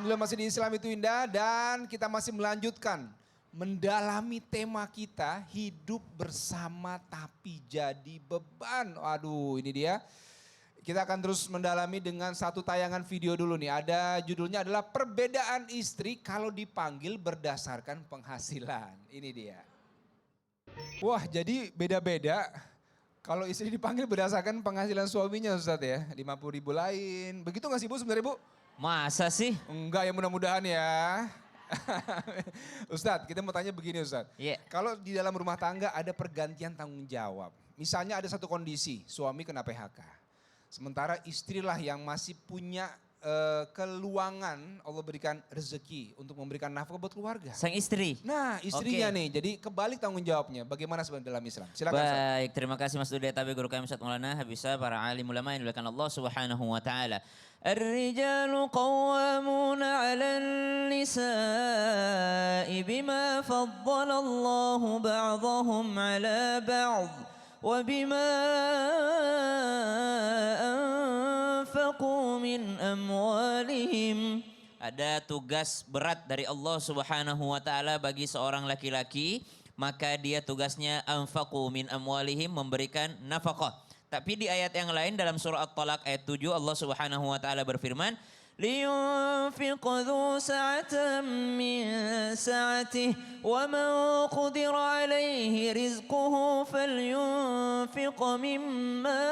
Alhamdulillah masih di Islam itu indah dan kita masih melanjutkan mendalami tema kita hidup bersama tapi jadi beban. Aduh ini dia. Kita akan terus mendalami dengan satu tayangan video dulu nih. Ada judulnya adalah perbedaan istri kalau dipanggil berdasarkan penghasilan. Ini dia. Wah jadi beda-beda. Kalau istri dipanggil berdasarkan penghasilan suaminya Ustadz ya. 50.000 lain. Begitu gak sih Bu sebenarnya Bu? Masa sih? Enggak ya mudah-mudahan ya. Ustadz kita mau tanya begini Ustadz. Iya. Kalau di dalam rumah tangga ada pergantian tanggung jawab. Misalnya ada satu kondisi suami kena PHK. Sementara istrilah yang masih punya keluangan Allah berikan rezeki untuk memberikan nafkah buat keluarga. Sang istri. Nah istrinya nih jadi kebalik tanggung jawabnya. Bagaimana sebenarnya dalam Islam? Silakan Ustadz. Baik, terima kasih Mas Dude Tabi guru kami Ustaz Maulana Habisa para alim ulama yang dimuliakan Allah Subhanahu wa taala. Ar-rijalu qawwamuna 'alan nisa'i bima faddala Allahu ba'dahum 'ala ba'd wa bima anfaqu min amwalihim. Ada tugas berat dari Allah Subhanahu wa taala bagi seorang laki-laki, maka dia tugasnya anfaqu min amwalihim, memberikan nafkah. Tapi di ayat yang lain dalam surah At-Talaq ayat 7 Allah Subhanahu wa taala berfirman, لينفق ذو سعة من سعته ومن قدر عليه رزقه فلينفق مما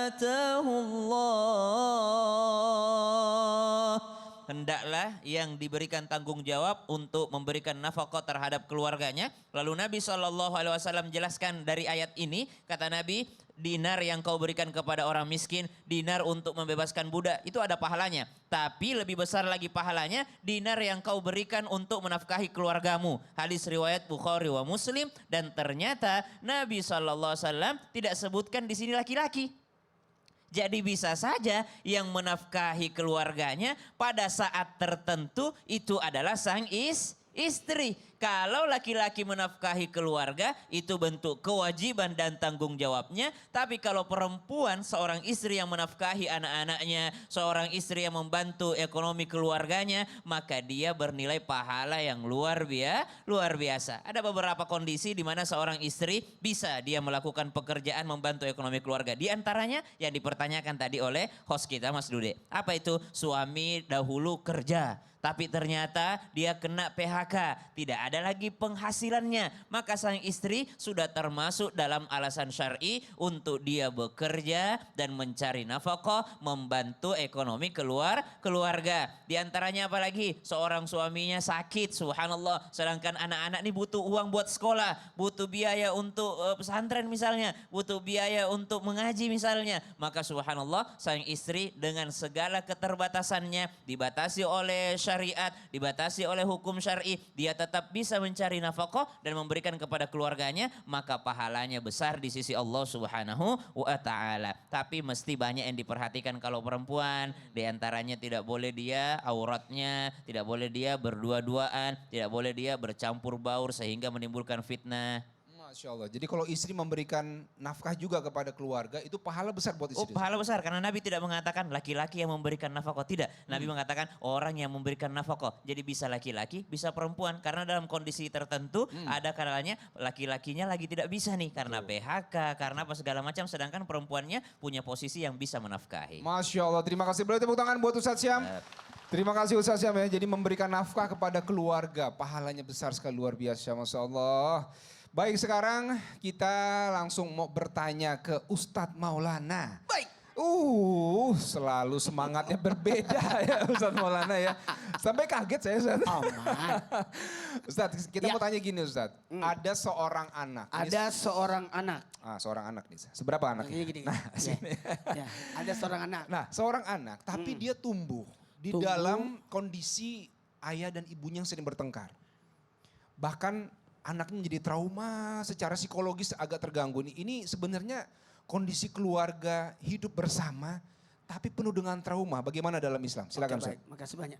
آتاه الله. Hendaklah yang diberikan tanggung jawab untuk memberikan nafkah terhadap keluarganya. Lalu Nabi SAW jelaskan dari ayat ini, kata Nabi, dinar yang kau berikan kepada orang miskin, dinar untuk membebaskan budak, itu ada pahalanya. Tapi lebih besar lagi pahalanya, dinar yang kau berikan untuk menafkahi keluargamu. Hadis riwayat Bukhari wa Muslim, dan ternyata Nabi SAW tidak sebutkan di sini laki-laki. Jadi bisa saja yang menafkahi keluarganya pada saat tertentu itu adalah sang istri. Kalau laki-laki menafkahi keluarga itu bentuk kewajiban dan tanggung jawabnya. Tapi kalau perempuan, seorang istri yang menafkahi anak-anaknya, seorang istri yang membantu ekonomi keluarganya, maka dia bernilai pahala yang luar biasa. Ada beberapa kondisi di mana seorang istri bisa dia melakukan pekerjaan membantu ekonomi keluarga. Di antaranya yang dipertanyakan tadi oleh host kita Mas Dude. Apa itu? Suami dahulu kerja, tapi ternyata dia kena PHK, tidak ada lagi penghasilannya. Maka sang istri sudah termasuk dalam alasan syar'i untuk dia bekerja dan mencari nafkah, membantu ekonomi keluarga. Di antaranya apalagi? Seorang suaminya sakit, subhanallah. Sedangkan anak-anak ini butuh uang buat sekolah, butuh biaya untuk pesantren misalnya, butuh biaya untuk mengaji misalnya. Maka subhanallah sang istri dengan segala keterbatasannya, dibatasi oleh syariat, dibatasi oleh hukum syar'i, dia tetap bisa mencari nafkah dan memberikan kepada keluarganya, maka pahalanya besar di sisi Allah Subhanahu wa taala. Tapi mesti banyak yang diperhatikan kalau perempuan, di antaranya tidak boleh dia auratnya, tidak boleh dia berdua-duaan, tidak boleh dia bercampur baur sehingga menimbulkan fitnah. Masya Allah. Jadi kalau istri memberikan nafkah juga kepada keluarga itu pahala besar buat istri. Oh, pahala besar karena Nabi tidak mengatakan laki-laki yang memberikan nafkah, tidak. Nabi mengatakan orang yang memberikan nafkah. Jadi bisa laki-laki, bisa perempuan. Karena dalam kondisi tertentu ada kalanya laki-lakinya lagi tidak bisa nih karena PHK, karena apa segala macam. Sedangkan perempuannya punya posisi yang bisa menafkahi. Masya Allah. Terima kasih. Boleh tepuk tangan buat Ustadz Syam. Terima kasih Ustadz Syam ya. Jadi memberikan nafkah kepada keluarga. Pahalanya besar sekali, luar biasa. Masya Allah. Baik, sekarang kita langsung mau bertanya ke Ustadz Maulana. Baik. Selalu semangatnya berbeda ya Ustadz Maulana ya. Sampai kaget saya Ustadz. Ustadz, kita mau tanya gini Ustadz. Ada seorang anak. Ada seorang anak. Seorang anak nih. Seberapa anaknya? Gini. Ada seorang anak. Nah, seorang anak tapi dia tumbuh di dalam kondisi ayah dan ibunya yang sering bertengkar. Bahkan anaknya menjadi trauma, secara psikologis agak terganggu. Ini sebenarnya kondisi keluarga hidup bersama tapi penuh dengan trauma. Bagaimana dalam Islam? Silakan Ustaz. Baik, makasih banyak.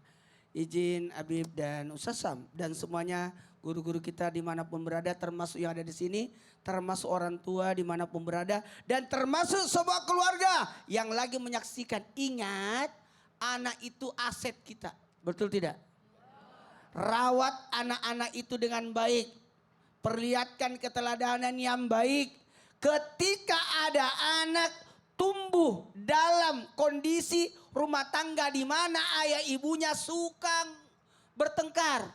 Izin Habib dan Ustaz Syam dan semuanya guru-guru kita dimanapun berada, termasuk yang ada di sini, termasuk orang tua dimanapun berada, dan termasuk sebuah keluarga yang lagi menyaksikan. Ingat, anak itu aset kita. Betul tidak? Rawat anak-anak itu dengan baik. Perlihatkan keteladanan yang baik. Ketika ada anak tumbuh dalam kondisi rumah tangga di mana ayah ibunya suka bertengkar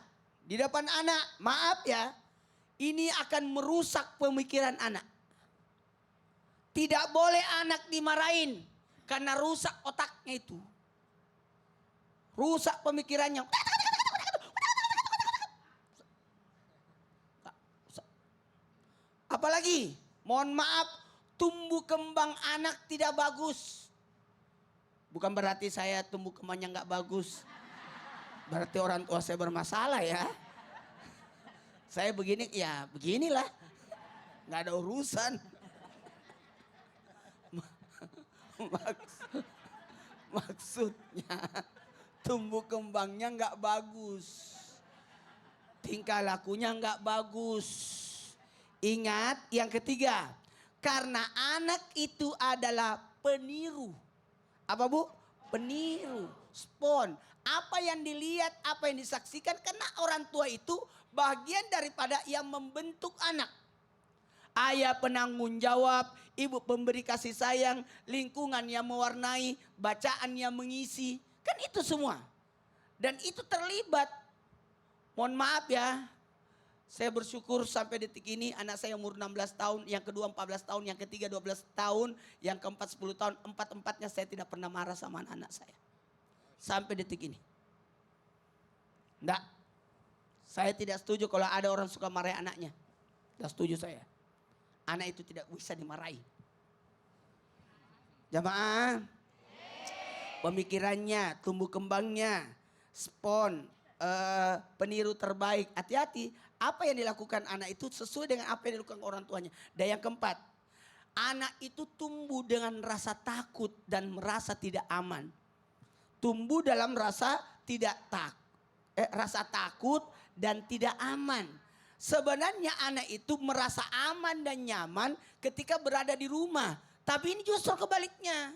di depan anak, maaf ya, ini akan merusak pemikiran anak. Tidak boleh anak dimarahin karena rusak otaknya itu. Rusak pemikirannya. Apalagi, mohon maaf, tumbuh kembang anak tidak bagus. Bukan berarti saya tumbuh kembangnya nggak bagus. Berarti orang tua saya bermasalah ya. Saya begini, ya beginilah. Nggak ada urusan. Maksudnya tumbuh kembangnya nggak bagus. Tingkah lakunya nggak bagus. Ingat yang ketiga, karena anak itu adalah peniru. Apa Bu? Peniru, spon. Apa yang dilihat, apa yang disaksikan, karena orang tua itu bagian daripada yang membentuk anak. Ayah penanggung jawab, ibu pemberi kasih sayang, lingkungan yang mewarnai, bacaan yang mengisi. Kan itu semua. Dan itu terlibat. Mohon maaf ya. Saya bersyukur sampai detik ini anak saya umur 16 tahun, yang kedua 14 tahun, yang ketiga 12 tahun, yang keempat 10 tahun. Empat-empatnya saya tidak pernah marah sama anak saya. Sampai detik ini. Enggak. Saya tidak setuju kalau ada orang suka marahi anaknya. Tidak setuju saya. Anak itu tidak bisa dimarahi. Jamaah. Pemikirannya, tumbuh kembangnya, spon, peniru terbaik. Hati-hati. Apa yang dilakukan anak itu sesuai dengan apa yang dilakukan orang tuanya. Dan yang keempat, anak itu tumbuh dengan rasa takut dan merasa tidak aman. Tumbuh dalam rasa rasa takut dan tidak aman. Sebenarnya anak itu merasa aman dan nyaman ketika berada di rumah. Tapi ini justru kebaliknya.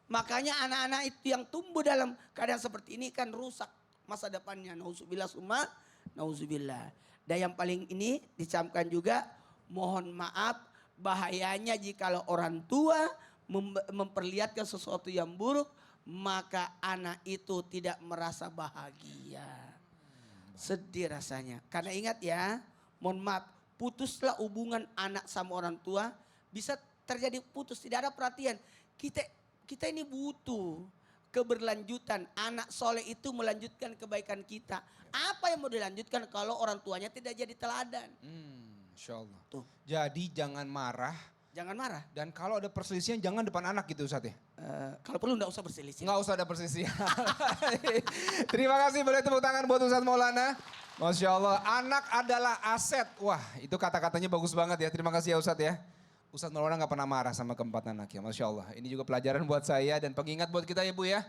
Makanya anak-anak itu yang tumbuh dalam keadaan seperti ini kan rusak masa depannya. Nauzubillah summa nauzubillah. Dan yang paling ini dicamkan juga, mohon maaf, bahayanya jikalau orang tua memperlihatkan sesuatu yang buruk, maka anak itu tidak merasa bahagia. Sedih rasanya. Karena ingat ya, mohon maaf, putuslah hubungan anak sama orang tua, bisa terjadi putus, tidak ada perhatian. Kita ini butuh keberlanjutan. Anak soleh itu melanjutkan kebaikan kita. Apa yang mau dilanjutkan kalau orang tuanya tidak jadi teladan? Insya Allah. Tuh. Jadi jangan marah. Jangan marah. Dan kalau ada perselisihan jangan depan anak gitu Ustadz ya? Kalau perlu enggak usah berselisih. Nggak usah ada perselisihan. Terima kasih, boleh tepuk tangan buat Ustadz Maulana. Masya Allah, anak adalah aset. Wah, itu kata-katanya bagus banget ya. Terima kasih ya Ustadz ya. Ustadz Maulana nggak pernah marah sama keempat anak ya, Masya Allah. Ini juga pelajaran buat saya dan pengingat buat kita ya Bu ya.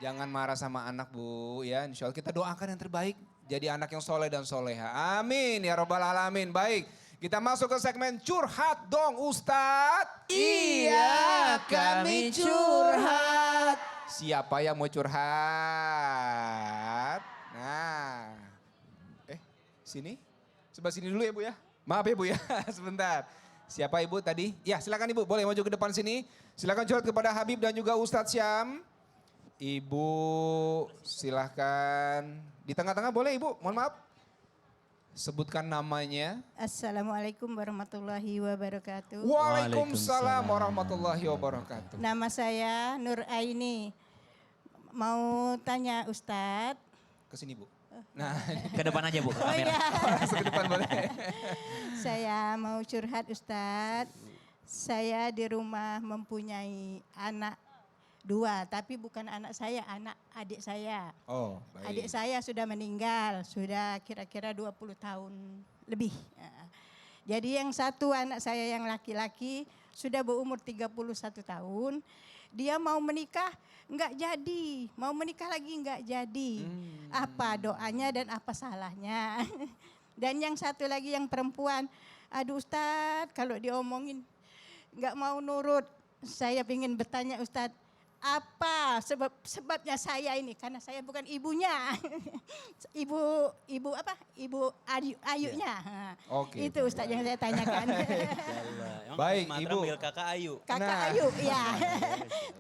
Jangan marah sama anak Bu ya, insya Allah kita doakan yang terbaik. Jadi anak yang soleh dan soleha. Amin ya robbal alamin. Baik, kita masuk ke segmen curhat dong Ustadz. Iya, kami curhat. Siapa yang mau curhat? Nah, sini. Sebelah sini dulu ya Bu ya. Maaf ya Bu ya, sebentar. Siapa Ibu tadi? Ya silakan Ibu, boleh maju ke depan sini. Silakan curhat kepada Habib dan juga Ustadz Syam. Ibu silahkan. Di tengah-tengah boleh Ibu, mohon maaf. Sebutkan namanya. Assalamualaikum warahmatullahi wabarakatuh. Waalaikumsalam warahmatullahi wabarakatuh. Nama saya Nur Aini. Mau tanya Ustadz. Kesini Bu. Nah, Ke depan aja Bu, ke Oh kamera. iya, masuk ke depan boleh. saya mau curhat Ustadz. Saya di rumah mempunyai anak 2, tapi bukan anak saya, anak adik saya. Oh, baik. Adik saya sudah meninggal, sudah kira-kira 20 tahun lebih. Jadi yang satu anak saya yang laki-laki sudah berumur 31 tahun. Dia mau menikah enggak jadi, mau menikah lagi enggak jadi. Apa doanya dan apa salahnya? Dan yang satu lagi yang perempuan, aduh Ustadz kalau diomongin enggak mau nurut. Saya ingin bertanya Ustadz, apa sebabnya saya ini? Karena saya bukan ibunya. ibu apa? Ibu Ayunya. Oke. Itu Ustaz yang saya tanyakan. Baik, Ibu. Kakak Ayu. Kakak Nah. Ayu, ya.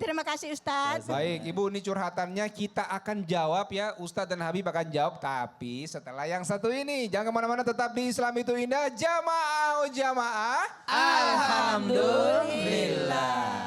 Terima kasih Ustaz. Baik, Ibu, ini curhatannya kita akan jawab ya. Ustadz dan Habib akan jawab, tapi setelah yang satu ini. Jangan kemana-mana, tetap di Islam itu indah. Jamaah, oh jamaah. Alhamdulillah.